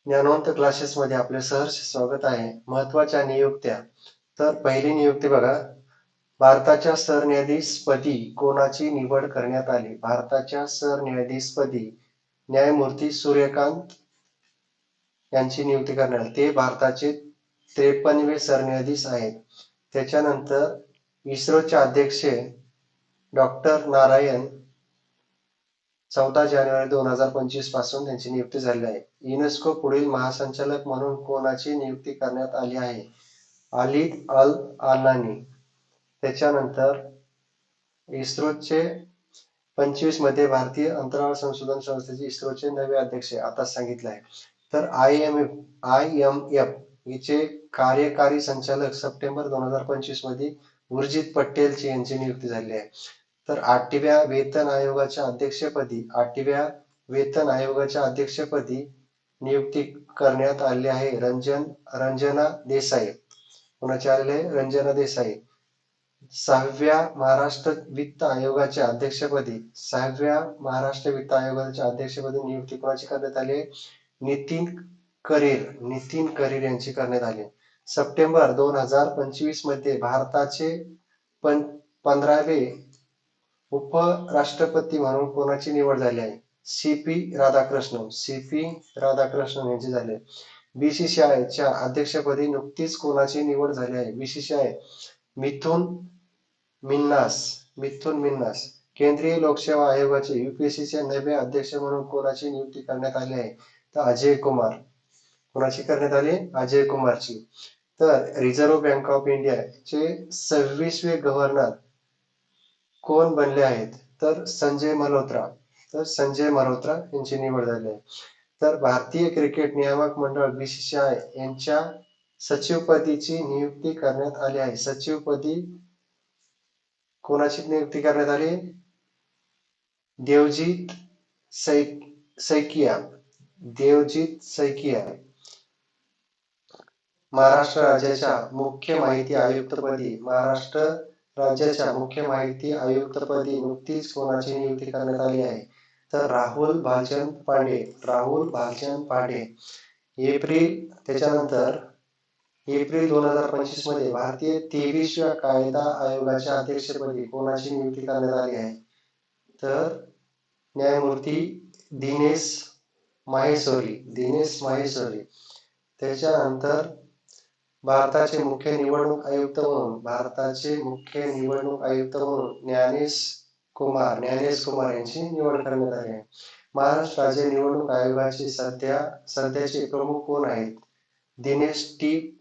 ज्ञानवंत classes मध्ये आपले सहर्ष स्वागत आहे. महत्वाच्या नियुक्त्या. तर पहिली नियुक्ती बघा, भारताच्या सरन्यायाधीशपदी कोणाची निवड करण्यात आली? भारताच्या सरन्यायाधीशपदी न्यायमूर्ती सूर्यकांत यांची नियुक्ती करण्यात आली. ते भारताचे 53वे सरन्यायाधीश आहेत. त्याच्यानंतर इस्रोचे अध्यक्ष डॉक्टर नारायण 14 जानेवारी 2025 पासून त्यांची नियुक्ती झाली आहे. युनेस्को पुढील महासंचालक म्हणून कोणाची नियुक्ती करण्यात आली आहे? आलिद अल आनानी. त्याच्यानंतर इस्रोचे 25 मध्ये भारतीय अंतराळ संशोधन संस्थेचे इस्रोचे नवे अध्यक्ष आता सांगितले आहे. तर IMF हिचे कार्यकारी संचालक सप्टेंबर 2025 मध्ये उर्जित पटेलची यांची नियुक्ती झाली आहे. तर 8व्या वेतन आयोगाच्या अध्यक्षपदी नियुक्ती करण्यात आली आहे रंजना देसाई. कोणाची आलेली आहे? रंजना देसाई. 6व्या महाराष्ट्र वित्त आयोगाच्या अध्यक्षपदी नियुक्ती कोणाची करण्यात आली? नितीन करीर यांची करण्यात आली. सप्टेंबर 2025 मध्ये भारताचे 15वे उपराष्ट्रपती म्हणून कोणाची निवड झाली आहे? सीपी राधाकृष्णन यांची झाली आहे. BCCI च्या अध्यक्षपदी नुकतीच कोणाची निवड झाली आहे? BCCI मिथुन मिन्हास. केंद्रीय लोकसेवा आयोगाचे UPSC चे नवे अध्यक्ष म्हणून कोणाची नियुक्ती करण्यात आली आहे? तर अजय कुमार. कोणाची करण्यात आली? अजय कुमारची. तर रिझर्व्ह बँक ऑफ इंडिया चे 26वे गव्हर्नर कोण बनले आहेत? तर संजय मल्होत्रा यांची निवड झाली आहे. तर भारतीय क्रिकेट नियामक मंडळ BCCI यांच्या सचिवपदीची नियुक्ती करण्यात आली आहे. सचिवपदी कोणाची नियुक्ती करण्यात आली? देवजीत सैकिया. महाराष्ट्र राज्याच्या मुख्य माहिती आयुक्तपदी नुकतीच कोणाची नियुक्ती करण्यात आली आहे? तर राहुल भालचंद पांडे. त्याच्यानंतर एप्रिल 2025 मध्ये भारतीय 23व्या कायदा आयोगाच्या अध्यक्षपदी कोणाची नियुक्ती करण्यात आली आहे? तर न्यायमूर्ती दिनेश माहेश्वरी. त्याच्यानंतर भारताचे मुख्य निवडणूक आयुक्त म्हणून ज्ञानेश कुमार यांची निवड करण्यात आली आहे. महाराष्ट्र राज्य निवडणूक आयोगाचे सध्याचे प्रमुख कोण आहेत? दिनेश टी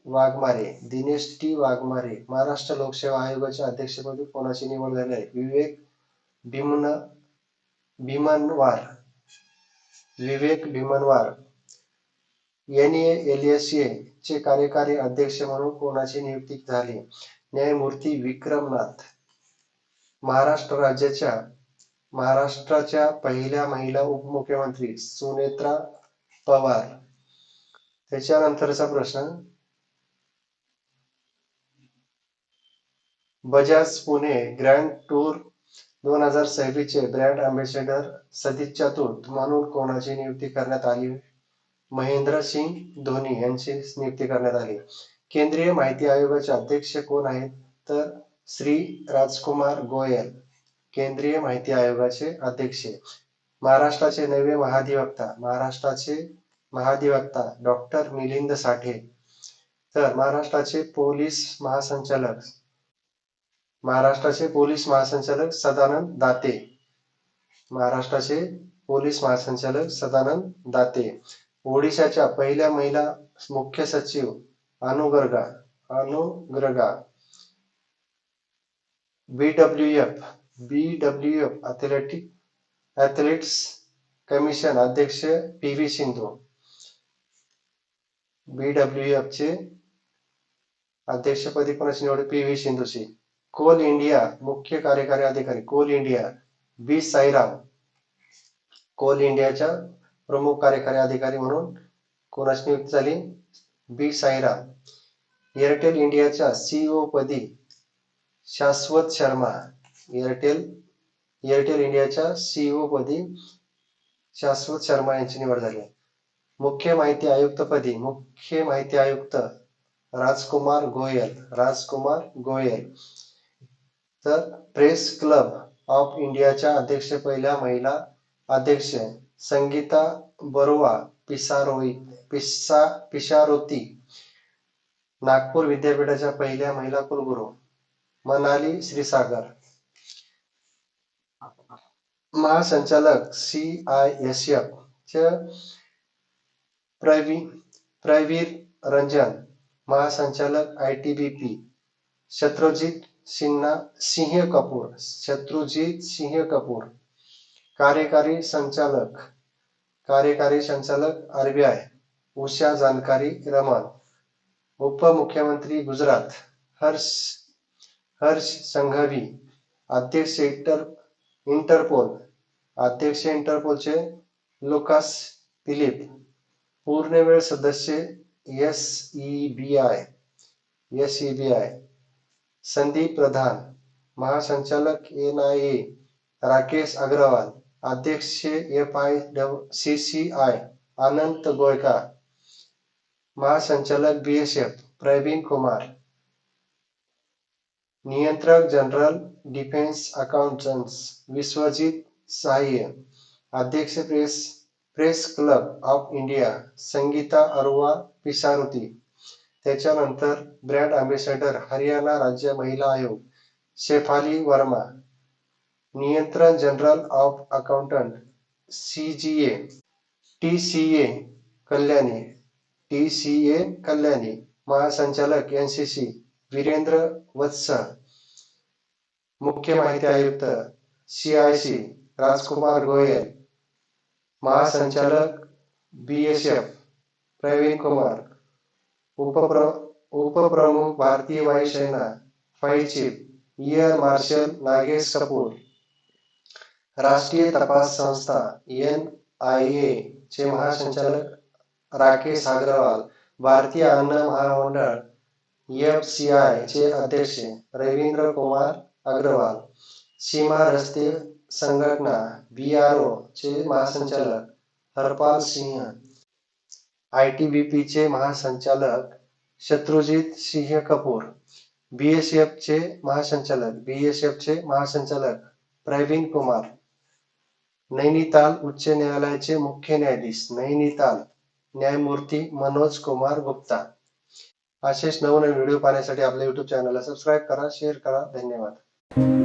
वाघमारे. महाराष्ट्र लोकसेवा आयोगाच्या अध्यक्षपदी कोणाची निवड झाली आहे? विवेक भीमनवार. NALSA चे कार्यकारी अध्यक्ष म्हणून कोणाची नियुक्ती झाली? न्यायमूर्ती विक्रमनाथ. महाराष्ट्राच्या पहिल्या महिला उपमुख्यमंत्री सुनेत्रा पवार. त्याच्यानंतरचा प्रश्न, बजाज पुणे ग्रँड टूर 2026 चे ब्रँड अँबॅसेडर सदिच्छा दूत म्हणून कोणाची नियुक्ती करण्यात आली? महेंद्रसिंग धोनी यांची नियुक्ती करण्यात आली. केंद्रीय माहिती आयोगाचे अध्यक्ष कोण आहेत? तर श्री राजकुमार गोयल. केंद्रीय माहिती आयोगाचे अध्यक्ष. महाराष्ट्राचे नवे महाधिवक्ता डॉक्टर मिलिंद साठे. तर महाराष्ट्राचे पोलीस महासंचालक सदानंद दाते. ओडिशाच्या पहिल्या महिला मुख्य सचिव अनुग्रगा. BWF ॲथलेटिक्स कमिशन अध्यक्ष PV सिंधू. BWF चे अध्यक्षपदी कोणाची निवड? PV सिंधूची. कोल इंडिया मुख्य कार्यकारी अधिकारी B साईराम. कोल इंडियाच्या प्रमुख कार्यकारी अधिकारी म्हणून कोणाची नियुक्ती झाली? B साईराम. एअरटेल इंडियाच्या CEO पदी शाश्वत शर्मा. एअरटेल इंडियाच्या CEO पदी शाश्वत शर्मा यांची निवड झाली. मुख्य माहिती आयुक्तपदी मुख्य माहिती आयुक्त राजकुमार गोयल. तर प्रेस क्लब ऑफ इंडियाच्या अध्यक्ष पहिल्या महिला अध्यक्ष संगीता बरुआ पिसारोती. नागपूर विद्यापीठाच्या पहिल्या महिला कुलगुरू मनाली क्षीरसागर. महासंचालक CISF चे प्रवीर रंजन. महासंचालक ITBP शत्रुजीत सिंह कपूर. कार्यकारी संचालक RBI उषा जानकारी रमन. उपमुख्यमंत्री गुजरात हर्ष संघवी. अध्यक्ष इंटरपोलचे लुकास फिलिप. पूर्णवेळ सदस्य SEBI संदीप प्रधान. महासंचालक NIA राकेश अग्रवाल. अध्यक्ष FICCI अनंत गोयकार. महासंचालक BSF प्रवीण कुमार. नियंत्रक general defence accountants Vishwajit Sahay. अध्यक्ष press club of India Sangeeta Arora पिसारुती. त्याच्यानंतर ब्रँड अँबॅसेडर हरियाणा राज्य महिला आयोग शेफाली वर्मा. नियंत्रक general of accountant CGA TCA Kalyani. महासंचालक NCC वीरेंद्र वत्स. मुख्य माहिती आयुक्त CIC राजकुमार गोयल. महासंचालक BSF प्रवीण कुमार. उपप्रमुख भारतीय वायुसेना flight chief air marshal Nagesh Kapoor. राष्ट्रीय तपास संस्था NIA चे महासंचालक राकेश अग्रवाल. भारतीय अन्न महामंडळ FCI चे अध्यक्ष रवींद्र कुमार अग्रवाल. सीमा रस्ते संघटना BRO चे महासंचालक हरपाल सिंह. ITBP चे महासंचालक शत्रुजीत सिंह कपूर. BSF चे महासंचालक प्रवीण कुमार. नैनिताल उच्च न्यायालयाचे मुख्य न्यायाधीश न्यायमूर्ती मनोज कुमार गुप्ता. असेच नवनवीन व्हिडिओ पाहण्यासाठी आपल्या YouTube चॅनलला सबस्क्राईब करा, शेअर करा. धन्यवाद.